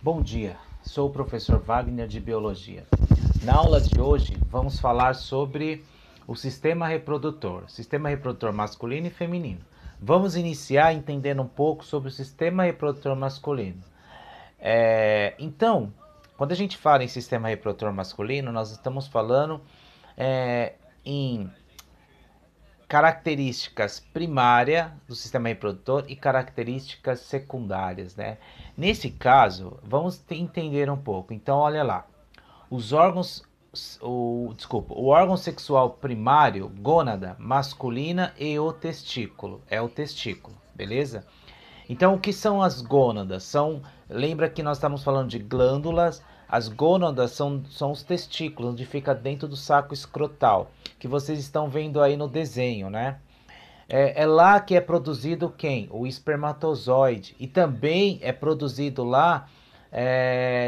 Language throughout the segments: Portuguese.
Bom dia, sou o professor Wagner de Biologia. Na aula de hoje vamos falar sobre o sistema reprodutor masculino e feminino. Vamos iniciar entendendo um pouco sobre o sistema reprodutor masculino. Então, quando a gente fala em sistema reprodutor masculino, nós estamos falando em características primárias do sistema reprodutor e características secundárias, né? Nesse caso, vamos entender um pouco. Então, olha lá. Os órgãos, o órgão sexual primário, gônada, masculina e o testículo. É o testículo, beleza? Então, o que são as gônadas? Lembra que nós estamos falando de glândulas? As gônadas são os testículos, onde fica dentro do saco escrotal, que vocês estão vendo aí no desenho, né? É lá que é produzido quem? O espermatozoide. E também é produzido lá,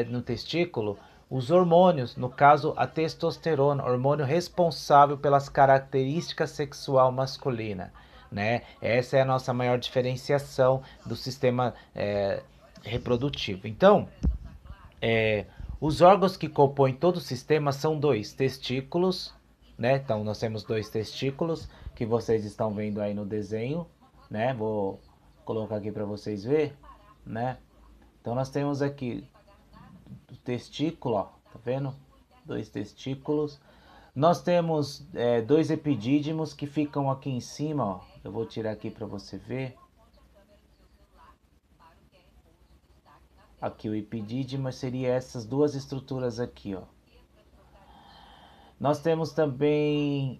no testículo, os hormônios, no caso a testosterona, hormônio responsável pelas características sexual masculina, né? Essa é a nossa maior diferenciação do sistema reprodutivo. Então, os órgãos que compõem todo o sistema são dois: testículos, né? Então nós temos dois testículos que vocês estão vendo aí no desenho, né? Vou colocar aqui para vocês ver, né? Então nós temos aqui o testículo, ó, tá vendo? Dois testículos. Nós temos dois epidídimos que ficam aqui em cima, ó. Eu vou tirar aqui para você ver. Aqui o epidídimo seria essas duas estruturas aqui, ó. Nós temos também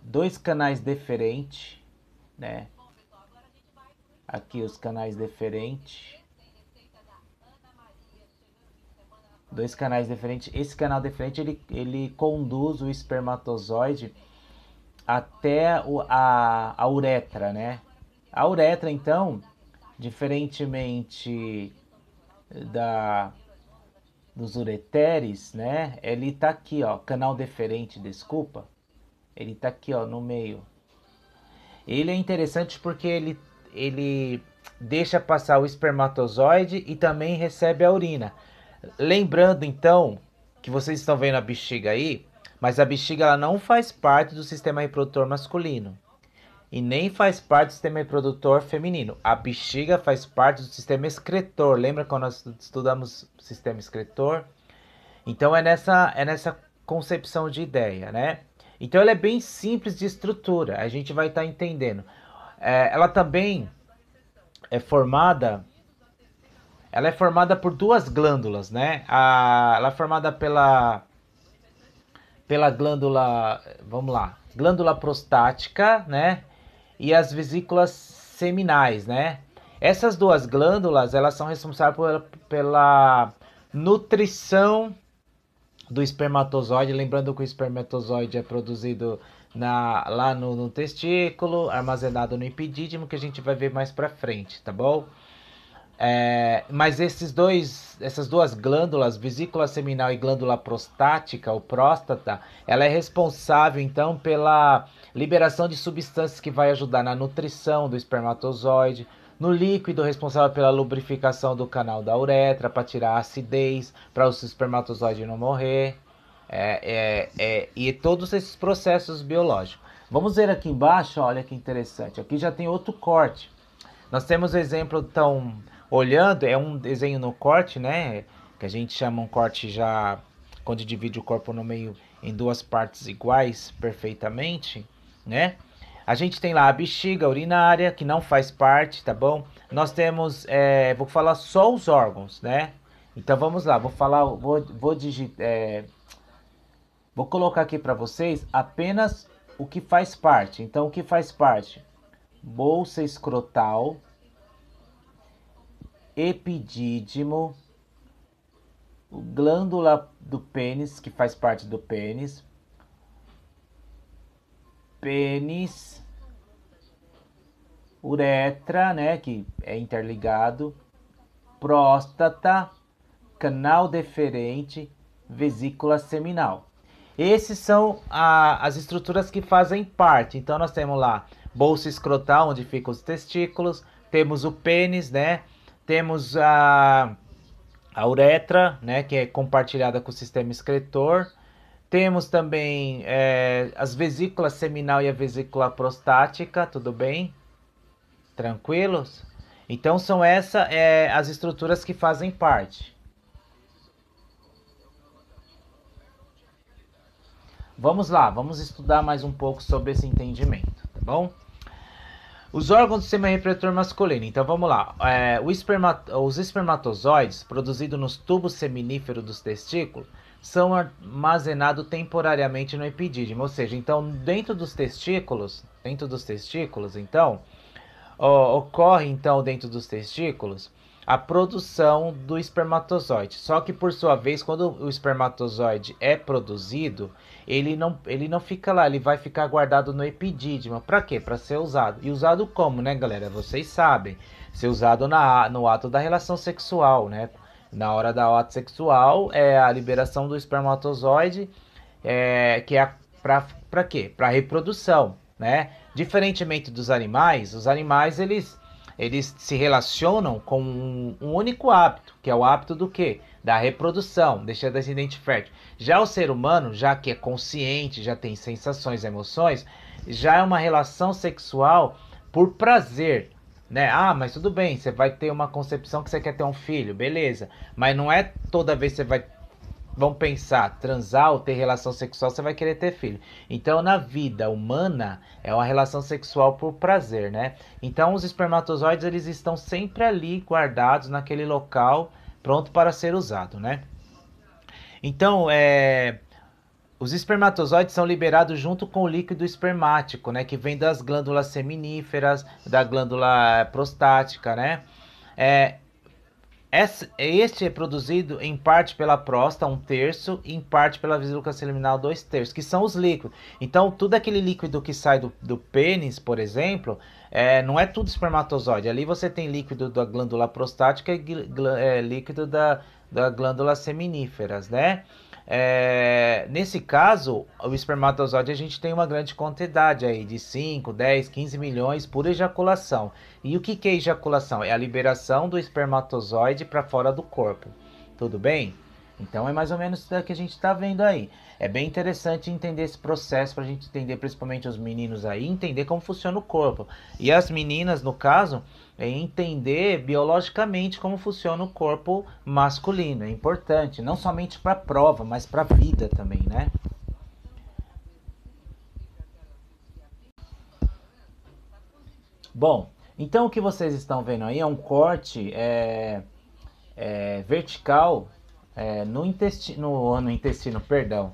dois canais deferentes, né? Aqui os canais deferentes. Dois canais deferentes. Esse canal deferente ele conduz o espermatozoide até a uretra, né? A uretra, então, diferentemente dos ureteres, né? Ele tá aqui, ó, canal deferente, desculpa. Ele tá aqui, ó, no meio. Ele é interessante porque ele deixa passar o espermatozoide e também recebe a urina. Lembrando, então, que vocês estão vendo a bexiga aí, mas a bexiga ela não faz parte do sistema reprodutor masculino e nem faz parte do sistema reprodutor feminino. A bexiga faz parte do sistema excretor. Lembra quando nós estudamos o sistema excretor? Então é nessa concepção de ideia, né? Então ela é bem simples de estrutura, a gente vai estar entendendo. Ela também é formada, ela é formada por duas glândulas, né? Ela é formada pela glândula, vamos lá, glândula prostática, né? E as vesículas seminais, né? Essas duas glândulas, elas são responsáveis pela nutrição do espermatozoide. Lembrando que o espermatozoide é produzido lá no testículo, armazenado no epidídimo, que a gente vai ver mais pra frente, tá bom? Mas essas duas glândulas, vesícula seminal e glândula prostática, ou próstata, ela é responsável então pela liberação de substâncias que vai ajudar na nutrição do espermatozoide, no líquido responsável pela lubrificação do canal da uretra, para tirar a acidez, para o espermatozoide não morrer, e todos esses processos biológicos. Vamos ver aqui embaixo, olha que interessante, aqui já tem outro corte. Nós temos o exemplo, então, olhando, é um desenho no corte, né? Que a gente chama um corte já quando divide o corpo no meio em duas partes iguais perfeitamente, né? A gente tem lá a bexiga urinária, que não faz parte, tá bom? Nós temos, vou falar só os órgãos, né? Então vamos lá, vou colocar aqui para vocês apenas o que faz parte. Então o que faz parte? Bolsa escrotal, epidídimo, glândula do pênis, que faz parte do pênis, uretra, né, que é interligado, próstata, canal deferente, vesícula seminal. Esses são as estruturas que fazem parte. Então nós temos lá bolsa escrotal, onde ficam os testículos, temos o pênis, né? Temos a uretra, né, que é compartilhada com o sistema excretor. Temos também as vesículas seminal e a vesícula prostática, tudo bem? Tranquilos? Então são essas as estruturas que fazem parte. Vamos lá, vamos estudar mais um pouco sobre esse entendimento, tá bom? Os órgãos do sistema reprodutor masculino. Então vamos lá. Os espermatozoides produzidos nos tubos seminíferos dos testículos são armazenados temporariamente no epidídimo, ou seja, então dentro dos testículos, então ocorre então dentro dos testículos a produção do espermatozoide. Só que por sua vez, quando o espermatozoide é produzido, ele não fica lá, ele vai ficar guardado no epidídimo. Para quê? Para ser usado. E usado como, né, galera? Vocês sabem. Ser usado no ato da relação sexual, né? Na hora do ato sexual, é a liberação do espermatozoide, que é para quê? Para reprodução, né? Diferentemente dos animais, os animais eles se relacionam com um único hábito, que é o hábito do quê? Da reprodução, deixa descendente fértil. Já o ser humano, já que é consciente, já tem sensações, emoções, já é uma relação sexual por prazer, né? Ah, mas tudo bem, você vai ter uma concepção que você quer ter um filho, beleza. Mas não é toda vez que você vai, vamos pensar, transar ou ter relação sexual, você vai querer ter filho. Então, na vida humana, é uma relação sexual por prazer, né? Então, os espermatozoides, eles estão sempre ali, guardados naquele local, pronto para ser usado, né? Então, os espermatozoides são liberados junto com o líquido espermático, né? Que vem das glândulas seminíferas, da glândula prostática, né? É, este é produzido em parte pela próstata, 1/3, e em parte pela vesícula seminal, 2/3, que são os líquidos. Então, tudo aquele líquido que sai do pênis, por exemplo, não é tudo espermatozoide. Ali você tem líquido da glândula prostática e líquido da glândula seminíferas, né? Nesse caso, o espermatozoide a gente tem uma grande quantidade aí, de 5, 10, 15 milhões por ejaculação. E o que é ejaculação? É a liberação do espermatozoide para fora do corpo. Tudo bem? Então é mais ou menos isso que a gente está vendo aí. É bem interessante entender esse processo para a gente entender, principalmente os meninos aí, entender como funciona o corpo. E as meninas, no caso, entender biologicamente como funciona o corpo masculino. É importante, não somente para a prova, mas para a vida também, né? Bom, então o que vocês estão vendo aí é um corte vertical no intestino, perdão.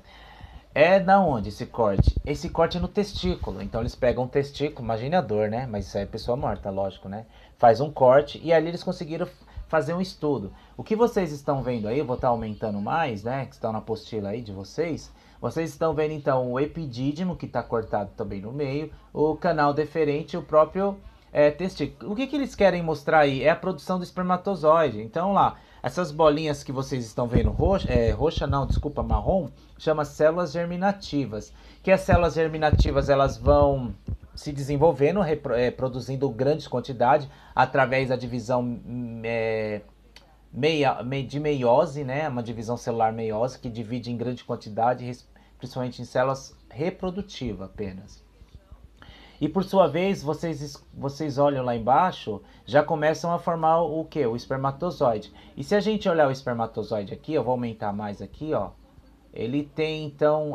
É da onde esse corte? Esse corte é no testículo. Então eles pegam um testículo, imagine a dor, né? Mas isso aí é pessoa morta, lógico, né? Faz um corte e ali eles conseguiram fazer um estudo. O que vocês estão vendo aí, eu vou estar aumentando mais, né? Que estão na apostila aí de vocês. Vocês estão vendo então o epidídimo, que está cortado também no meio, o canal deferente e o próprio testículo. O que eles querem mostrar aí? É a produção do espermatozoide. Então lá, essas bolinhas que vocês estão vendo roxa não, desculpa, marrom, chama células germinativas. Que as células germinativas elas vão se desenvolvendo, produzindo grandes quantidades através da divisão de meiose, né? Uma divisão celular meiose que divide em grande quantidade, principalmente em células reprodutivas apenas. E por sua vez, vocês olham lá embaixo, já começam a formar o que? O espermatozoide. E se a gente olhar o espermatozoide aqui, eu vou aumentar mais aqui, ó. Ele tem então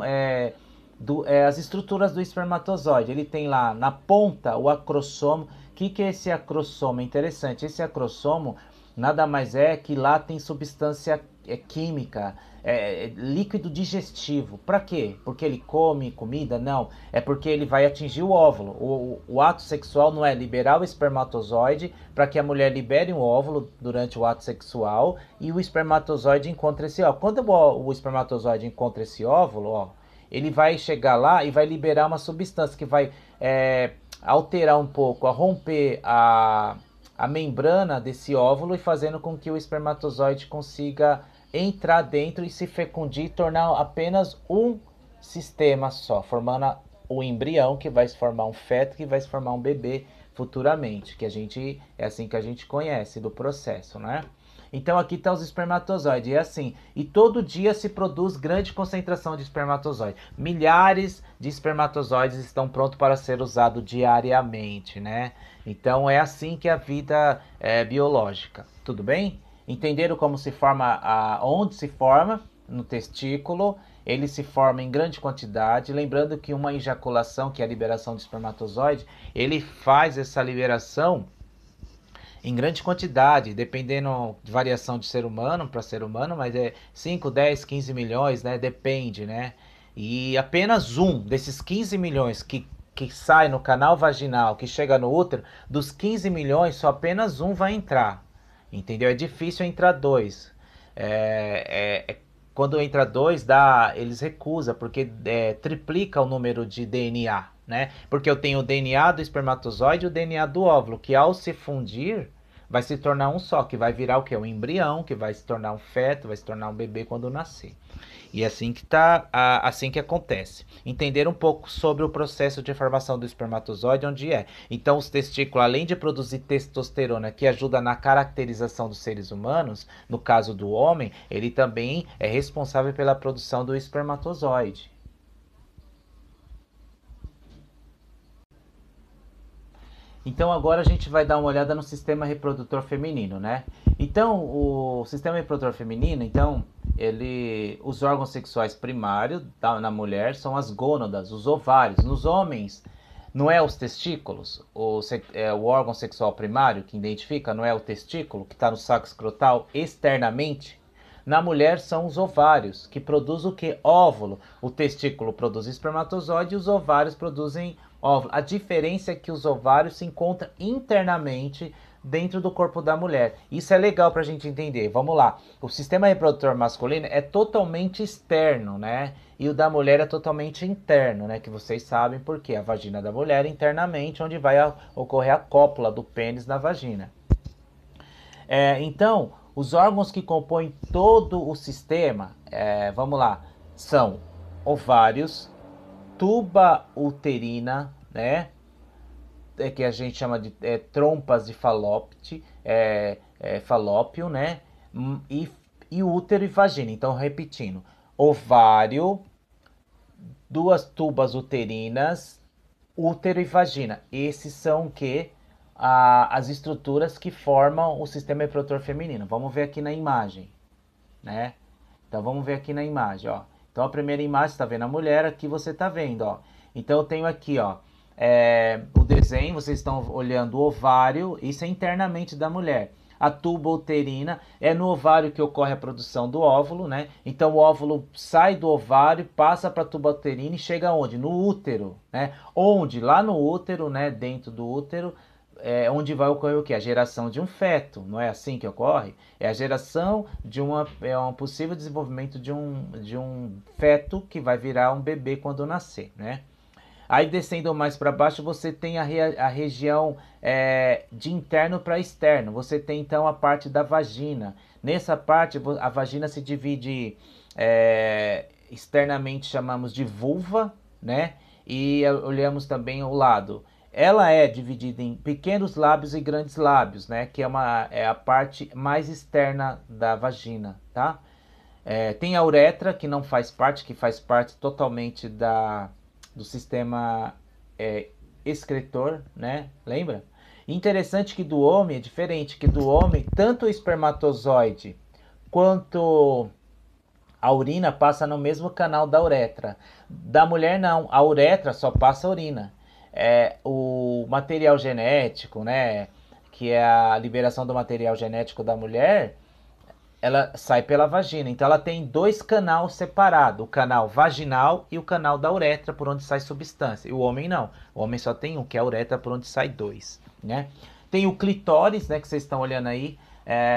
as estruturas do espermatozoide. Ele tem lá na ponta o acrossomo. O que é esse acrossomo? É interessante. Esse acrossomo nada mais é que lá tem substância química, líquido digestivo. Para quê? Porque ele come comida? Não. É porque ele vai atingir o óvulo. O ato sexual não é liberar o espermatozoide para que a mulher libere um óvulo durante o ato sexual e o espermatozoide encontre esse óvulo. Quando o espermatozoide encontra esse óvulo, ó, ele vai chegar lá e vai liberar uma substância que vai alterar um pouco, a romper a membrana desse óvulo e fazendo com que o espermatozoide consiga entrar dentro e se fecundir e tornar apenas um sistema só, formando o embrião que vai se formar um feto, que vai se formar um bebê futuramente, que a gente é assim que a gente conhece do processo, né? Então aqui está os espermatozoides, é assim. E todo dia se produz grande concentração de espermatozoides. Milhares de espermatozoides estão prontos para ser usados diariamente, né? Então é assim que a vida é biológica. Tudo bem? Entenderam como se forma, onde se forma? No testículo. Ele se forma em grande quantidade. Lembrando que uma ejaculação, que é a liberação de espermatozoide, ele faz essa liberação em grande quantidade, dependendo de variação de ser humano para ser humano, mas é 5, 10, 15 milhões, né? Depende, né? E apenas um desses 15 milhões que sai no canal vaginal, que chega no útero, dos 15 milhões, só apenas um vai entrar. Entendeu? É difícil entrar dois. Quando entra dois, eles recusam, porque triplica o número de DNA, né? Porque eu tenho o DNA do espermatozoide e o DNA do óvulo, que ao se fundir, vai se tornar um só, que vai virar o quê? Um embrião, que vai se tornar um feto, vai se tornar um bebê quando nascer. E é assim que assim que acontece. Entender um pouco sobre o processo de formação do espermatozoide, onde é. Então, os testículos, além de produzir testosterona, que ajuda na caracterização dos seres humanos, no caso do homem, ele também é responsável pela produção do espermatozoide. Então agora a gente vai dar uma olhada no sistema reprodutor feminino, né? Então o sistema reprodutor feminino, então os órgãos sexuais primários na mulher são as gônadas, os ovários. Nos homens não é os testículos, o órgão sexual primário que identifica, não é o testículo que está no saco escrotal externamente. Na mulher são os ovários, que produzem o que? Óvulo. O testículo produz espermatozoide e os ovários produzem óvulo. A diferença é que os ovários se encontram internamente dentro do corpo da mulher. Isso é legal para a gente entender. Vamos lá. O sistema reprodutor masculino é totalmente externo, né? E o da mulher é totalmente interno, né? Que vocês sabem porque a vagina da mulher é internamente onde vai ocorrer a cópula do pênis na vagina. Então, os órgãos que compõem todo o sistema, vamos lá, são ovários, tuba uterina, né? Que a gente chama de trompas de falópio, né? E útero e vagina. Então, repetindo, ovário, duas tubas uterinas, útero e vagina. Esses são o que? As estruturas que formam o sistema reprodutor feminino. Vamos ver aqui na imagem, né? Então vamos ver aqui na imagem, ó. Então a primeira imagem, está vendo a mulher, aqui você está vendo, ó. Então eu tenho aqui, ó, o desenho, vocês estão olhando o ovário, isso é internamente da mulher. A tuba uterina é no ovário que ocorre a produção do óvulo, né? Então o óvulo sai do ovário, passa para a tuba uterina e chega onde? No útero, né? Onde? Lá no útero, né? Dentro do útero, onde vai ocorrer o que? A geração de um feto, não é assim que ocorre? É a geração de um possível desenvolvimento de um feto que vai virar um bebê quando nascer, né? Aí descendo mais para baixo você tem a região de interno para externo. Você tem então a parte da vagina. Nessa parte a vagina se divide externamente, chamamos de vulva, né? E olhamos também o lado. Ela é dividida em pequenos lábios e grandes lábios, né? Que é a parte mais externa da vagina, tá? Tem a uretra, que não faz parte, que faz parte totalmente do sistema excretor, né? Lembra? Interessante que do homem é diferente, que do homem, tanto o espermatozoide quanto a urina passa no mesmo canal da uretra. Da mulher não, a uretra só passa a urina. O material genético, né, que é a liberação do material genético da mulher, ela sai pela vagina. Então ela tem dois canais separados, o canal vaginal e o canal da uretra, por onde sai substância. E o homem não. O homem só tem um, que é a uretra, por onde sai dois, né? Tem o clitóris, né, que vocês estão olhando aí.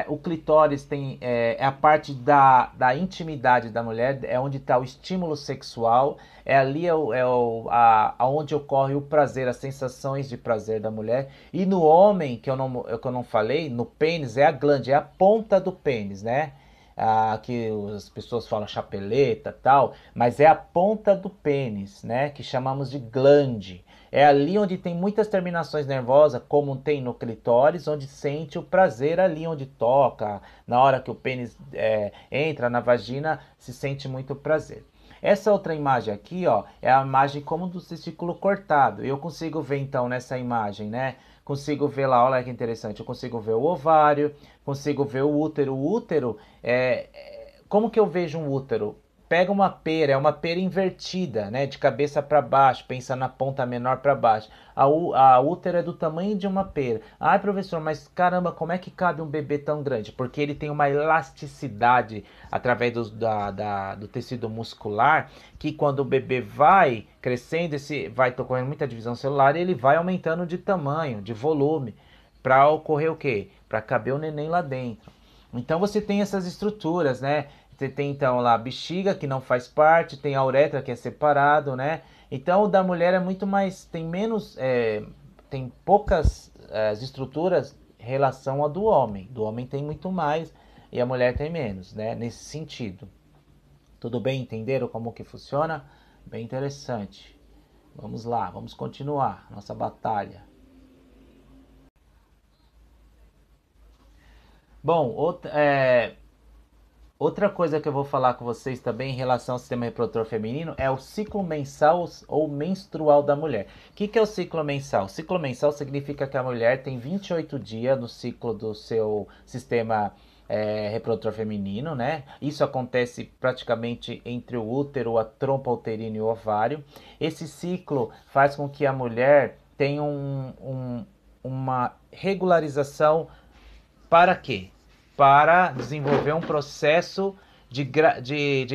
O clitóris é a parte da intimidade da mulher, é onde está o estímulo sexual, ali onde ocorre o prazer, as sensações de prazer da mulher. E no homem, que eu não falei, no pênis é a glande, é a ponta do pênis, né? Que as pessoas falam chapeleta e tal, mas é a ponta do pênis, né? Que chamamos de glande. É ali onde tem muitas terminações nervosas, como tem no clitóris, onde sente o prazer ali onde toca. Na hora que o pênis entra na vagina, se sente muito prazer. Essa outra imagem aqui, ó, é a imagem como do testículo cortado. Eu consigo ver então nessa imagem, né? Consigo ver lá, olha que interessante. Eu consigo ver o ovário, consigo ver o útero. O útero como que eu vejo um útero? Pega uma pera, é uma pera invertida, né? De cabeça para baixo, pensa na ponta menor para baixo. A útero é do tamanho de uma pera. Ai, professor, mas caramba, como é que cabe um bebê tão grande? Porque ele tem uma elasticidade através do tecido muscular, que quando o bebê vai crescendo, vai ocorrendo muita divisão celular, ele vai aumentando de tamanho, de volume, para ocorrer o quê? Para caber o neném lá dentro. Então você tem essas estruturas, né? Você tem então lá a bexiga, que não faz parte, tem a uretra, que é separado, né? Então o da mulher é muito mais, tem menos, tem poucas estruturas em relação ao do homem. Do homem tem muito mais e a mulher tem menos, né? Nesse sentido. Tudo bem? Entenderam como que funciona? Bem interessante. Vamos lá, vamos continuar nossa batalha. Bom, outra coisa que eu vou falar com vocês também em relação ao sistema reprodutor feminino é o ciclo mensal ou menstrual da mulher. O que é o ciclo mensal? O ciclo mensal significa que a mulher tem 28 dias no ciclo do seu sistema reprodutor feminino, né? Isso acontece praticamente entre o útero, a trompa uterina e o ovário. Esse ciclo faz com que a mulher tenha uma regularização para quê? Para desenvolver um processo de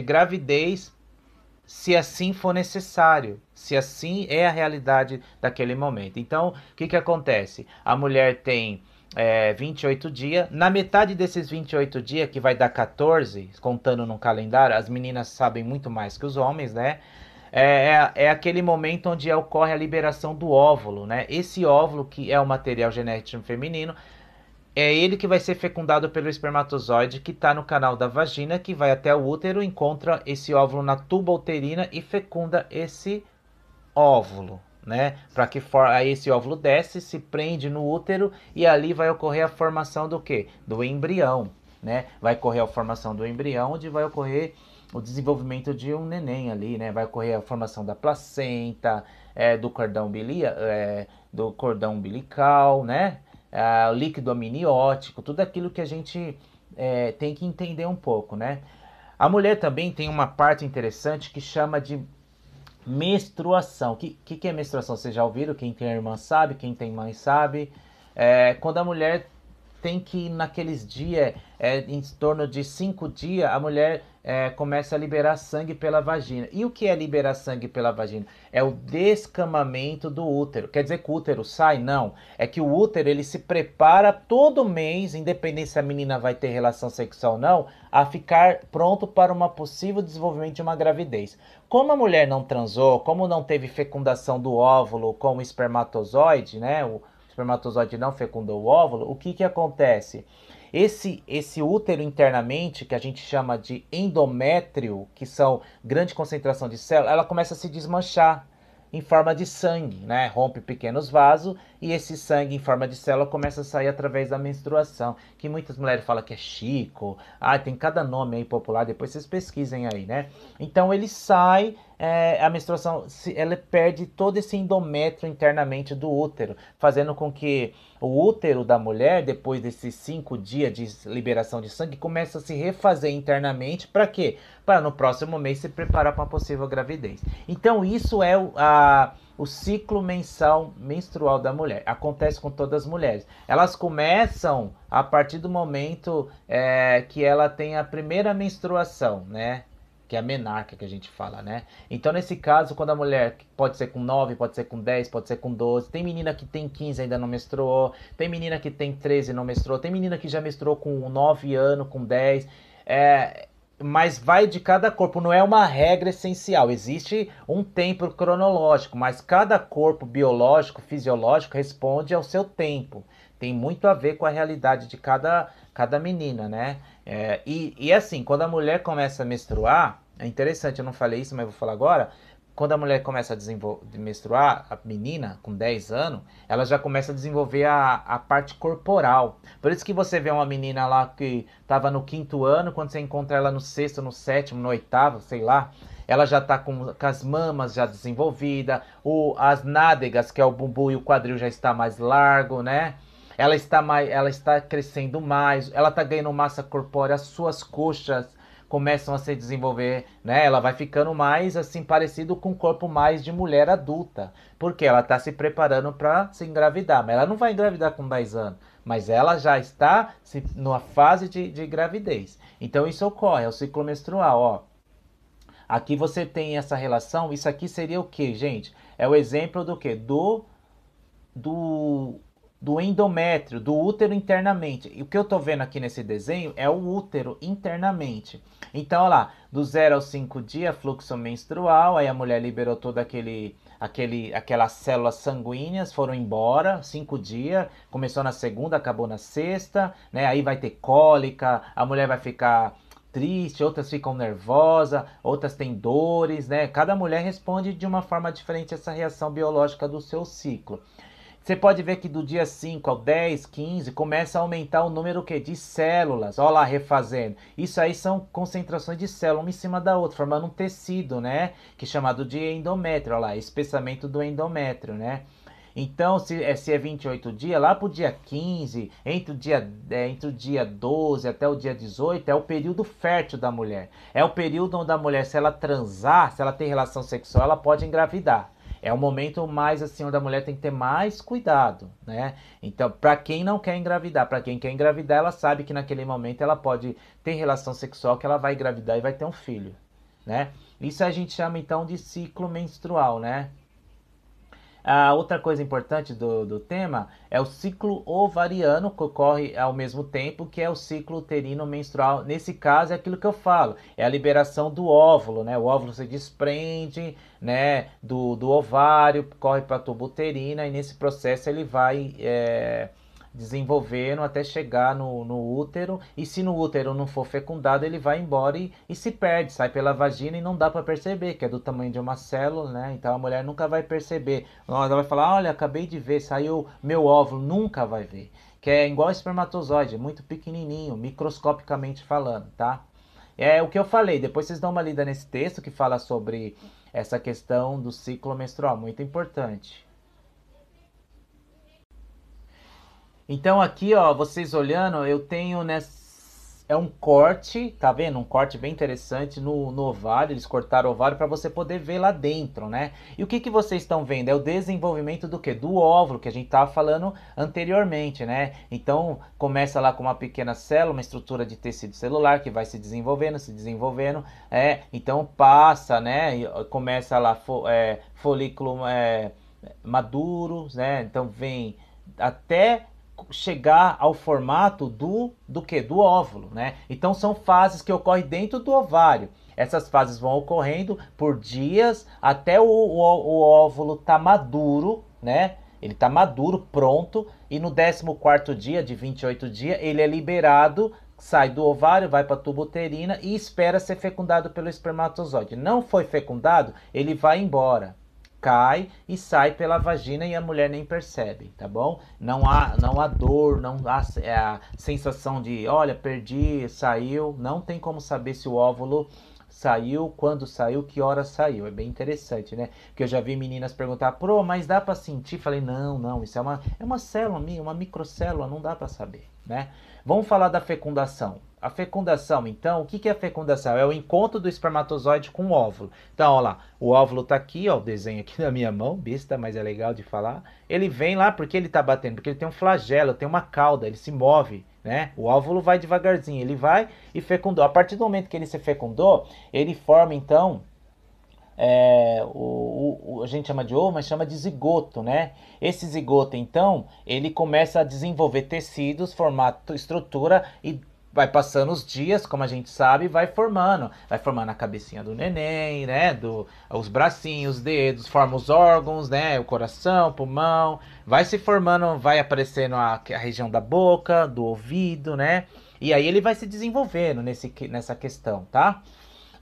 gravidez, se assim for necessário, se assim é a realidade daquele momento. Então, o que acontece? A mulher tem 28 dias, na metade desses 28 dias, que vai dar 14, contando no calendário, as meninas sabem muito mais que os homens, né? É aquele momento onde ocorre a liberação do óvulo, né? Esse óvulo, que é o material genético feminino, é ele que vai ser fecundado pelo espermatozoide que está no canal da vagina, que vai até o útero, encontra esse óvulo na tuba uterina e fecunda esse óvulo, né? Para que aí esse óvulo desce, se prende no útero e ali vai ocorrer a formação do quê? Do embrião, né? Vai ocorrer a formação do embrião, onde vai ocorrer o desenvolvimento de um neném ali, né? Vai ocorrer a formação da placenta, do cordão umbilical, né? O líquido amniótico, tudo aquilo que a gente tem que entender um pouco, né? A mulher também tem uma parte interessante que chama de menstruação. O que é menstruação? Vocês já ouviram? Quem tem irmã sabe, quem tem mãe sabe. Quando a mulher tem que, naqueles dias, em torno de 5 dias, a mulher começa a liberar sangue pela vagina. E o que é liberar sangue pela vagina? É o descamamento do útero. Quer dizer que o útero sai? Não. É que o útero ele se prepara todo mês, independente se a menina vai ter relação sexual ou não, a ficar pronto para uma possível desenvolvimento de uma gravidez. Como a mulher não transou, como não teve fecundação do óvulo com o espermatozoide, né? O espermatozoide não fecundou o óvulo, o que acontece? Esse útero internamente, que a gente chama de endométrio, que são grande concentração de células, ela começa a se desmanchar em forma de sangue, né? Rompe pequenos vasos e esse sangue em forma de célula começa a sair através da menstruação, que muitas mulheres falam que é chico, tem cada nome aí popular, depois vocês pesquisem aí, né? Então ele sai, a menstruação, ela perde todo esse endométrio internamente do útero, fazendo com que o útero da mulher, depois desses 5 dias de liberação de sangue, começa a se refazer internamente, para quê? Para no próximo mês se preparar para uma possível gravidez. Então isso é o ciclo menstrual da mulher. Acontece com todas as mulheres. Elas começam a partir do momento que ela tem a primeira menstruação, né? Que é a menarca que a gente fala, né? Então, nesse caso, quando a mulher pode ser com 9, pode ser com 10, pode ser com 12, tem menina que tem 15 e ainda não menstruou, tem menina que tem 13 e não menstruou, tem menina que já menstruou com 9 anos, com 10, mas vai de cada corpo, não é uma regra essencial. Existe um tempo cronológico, mas cada corpo biológico, fisiológico, responde ao seu tempo. Tem muito a ver com a realidade de cada menina, né? E assim, quando a mulher começa a menstruar, é interessante, eu não falei isso, mas vou falar agora. quando a mulher começa a menstruar, a menina com 10 anos, ela já começa a desenvolver a parte corporal. Por isso que você vê uma menina lá que estava no 5º ano, quando você encontra ela no 6º, no 7º, no 8º, sei lá, ela já está com as mamas já desenvolvidas, as nádegas, que é o bumbum e o quadril já está mais largo, né? Ela está crescendo mais, ela está ganhando massa corpórea, as suas coxas começam a se desenvolver, né? Ela vai ficando mais assim parecido com o corpo mais de mulher adulta, porque ela está se preparando para se engravidar, mas ela não vai engravidar com 10 anos, mas ela já está numa fase de gravidez. Então isso ocorre, é o ciclo menstrual, ó. Aqui você tem essa relação, isso aqui seria o que, gente? É o exemplo do que? Do, do endométrio, do útero internamente. E o que eu tô vendo aqui nesse desenho é o útero internamente. Então, olha lá, do 0 aos 5 dias, fluxo menstrual, aí a mulher liberou toda aquelas células sanguíneas, foram embora, 5 dias, começou na segunda, acabou na sexta, né? Aí vai ter cólica, a mulher vai ficar triste, outras ficam nervosas, outras têm dores, né? Cada mulher responde de uma forma diferente a essa reação biológica do seu ciclo. Você pode ver que do dia 5 ao 10, 15, começa a aumentar o número de células. Olha lá, refazendo. Isso aí são concentrações de células uma em cima da outra, formando um tecido, né? Que é chamado de endométrio. Olha lá, espessamento do endométrio, né? Então, se é 28 dias, lá para o dia 15, entre o dia 12 até o dia 18, é o período fértil da mulher. É o período onde a mulher, se ela transar, se ela tem relação sexual, ela pode engravidar. É o momento mais assim onde a mulher tem que ter mais cuidado, né? Então, para quem não quer engravidar, para quem quer engravidar, ela sabe que naquele momento ela pode ter relação sexual, que ela vai engravidar e vai ter um filho, né? Isso a gente chama então de ciclo menstrual, né? A outra coisa importante do tema é o ciclo ovariano, que ocorre ao mesmo tempo, que é o ciclo uterino menstrual. Nesse caso, é aquilo que eu falo, é a liberação do óvulo, né? O óvulo se desprende, né, do ovário, corre para a tuba uterina, e nesse processo ele vai desenvolvendo até chegar no útero, e se no útero não for fecundado, ele vai embora e se perde, sai pela vagina e não dá para perceber, que é do tamanho de uma célula, né? Então a mulher nunca vai perceber. Ela vai falar, olha, acabei de ver, saiu meu óvulo, nunca vai ver. Que é igual espermatozoide, muito pequenininho, microscopicamente falando, tá? É o que eu falei, depois vocês dão uma lida nesse texto que fala sobre essa questão do ciclo menstrual, muito importante. Então aqui, ó, vocês olhando, eu tenho nessa... É um corte, tá vendo? Um corte bem interessante no ovário. Eles cortaram o ovário para você poder ver lá dentro, né? E o que que vocês estão vendo? É o desenvolvimento do quê? Do óvulo, que a gente tava falando anteriormente, né? Então, começa lá com uma pequena célula, uma estrutura de tecido celular que vai se desenvolvendo. Então passa, né? Começa lá, folículo maduro, né? Então vem até chegar ao formato do que? Do óvulo, né? Então são fases que ocorrem dentro do ovário. Essas fases vão ocorrendo por dias até o óvulo tá maduro, né? Ele tá maduro, pronto, e no 14º dia, de 28 dias, ele é liberado, sai do ovário, vai para a tuba uterina e espera ser fecundado pelo espermatozoide. Não foi fecundado, ele vai embora, cai e sai pela vagina e a mulher nem percebe, tá bom? Não há dor, não há a sensação de, olha, perdi, saiu, não tem como saber se o óvulo saiu, quando saiu, que hora saiu. É bem interessante, né? Porque eu já vi meninas perguntar, pro, mas dá para sentir? Falei, não, isso é uma célula, uma microcélula, não dá para saber, né? Vamos falar da fecundação. A fecundação, então, o que é a fecundação? É o encontro do espermatozoide com o óvulo. Então, olha lá, o óvulo tá aqui, ó, o desenho aqui na minha mão, besta, mas é legal de falar. Ele vem lá porque ele tá batendo, porque ele tem um flagelo, tem uma cauda, ele se move, né? O óvulo vai devagarzinho, ele vai e fecundou. A partir do momento que ele se fecundou, ele forma, então, a gente chama de ovo, mas chama de zigoto, né? Esse zigoto, então, ele começa a desenvolver tecidos, formato, estrutura e vai passando os dias, como a gente sabe, vai formando a cabecinha do neném, né? Os bracinhos, os dedos, forma os órgãos, né? O coração, o pulmão, vai se formando, vai aparecendo a região da boca, do ouvido, né? E aí ele vai se desenvolvendo nessa questão, tá?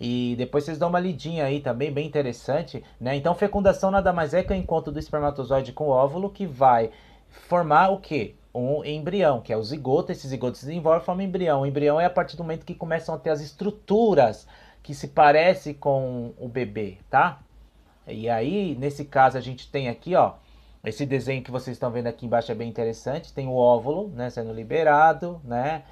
E depois vocês dão uma lidinha aí também, bem interessante, né? Então, fecundação nada mais é que o encontro do espermatozoide com o óvulo que vai formar o quê? Um embrião, que é o zigoto. Esse zigoto se desenvolve e forma um embrião. O embrião é a partir do momento que começam a ter as estruturas que se parecem com o bebê, tá? E aí, nesse caso, a gente tem aqui, ó, esse desenho que vocês estão vendo aqui embaixo é bem interessante. Tem o óvulo, né, sendo liberado, né?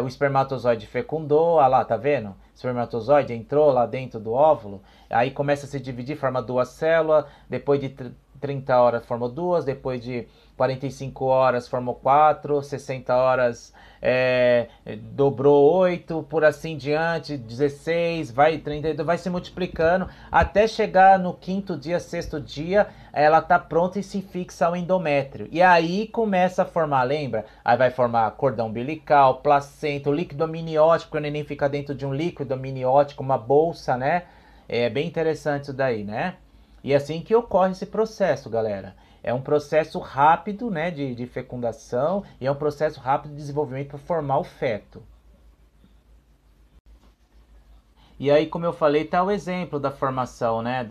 O espermatozoide fecundou, olha lá, tá vendo? O espermatozoide entrou lá dentro do óvulo, aí começa a se dividir, forma duas células, depois de 30 horas formou duas, depois de 45 horas formou quatro, 60 horas dobrou 8, por assim diante, 16, vai 32, vai se multiplicando até chegar no quinto dia, sexto dia, ela tá pronta e se fixa ao endométrio. E aí começa a formar, lembra? Aí vai formar cordão umbilical, placenta, o líquido amniótico, o neném fica dentro de um líquido amniótico, uma bolsa, né? É bem interessante isso daí, né? E é assim que ocorre esse processo, galera. É um processo rápido, né, de fecundação e é um processo rápido de desenvolvimento para formar o feto. E aí, como eu falei, tá o exemplo da formação, né,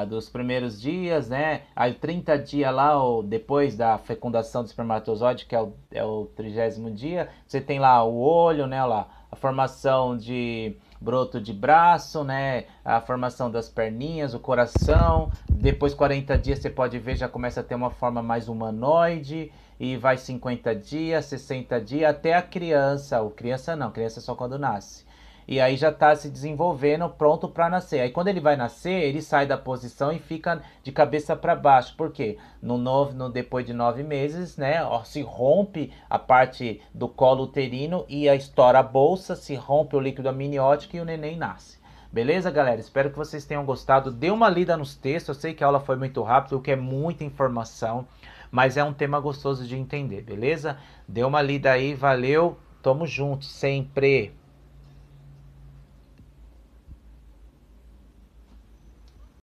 dos primeiros dias, né, aí 30 dias lá, ou depois da fecundação do espermatozoide, que é o 30º dia, você tem lá o olho, né, lá, a formação de broto de braço, né, a formação das perninhas, o coração, depois 40 dias você pode ver, já começa a ter uma forma mais humanoide, e vai 50 dias, 60 dias, até a criança, ou criança não, criança só quando nasce. E aí já está se desenvolvendo, pronto para nascer. Aí quando ele vai nascer, ele sai da posição e fica de cabeça para baixo. Por quê? Depois de 9 meses, né, se rompe a parte do colo uterino e a estoura a bolsa, se rompe o líquido amniótico e o neném nasce. Beleza, galera? Espero que vocês tenham gostado. Dê uma lida nos textos. Eu sei que a aula foi muito rápida, o que é muita informação, mas é um tema gostoso de entender, beleza? Dê uma lida aí, valeu. Tamo junto, sempre.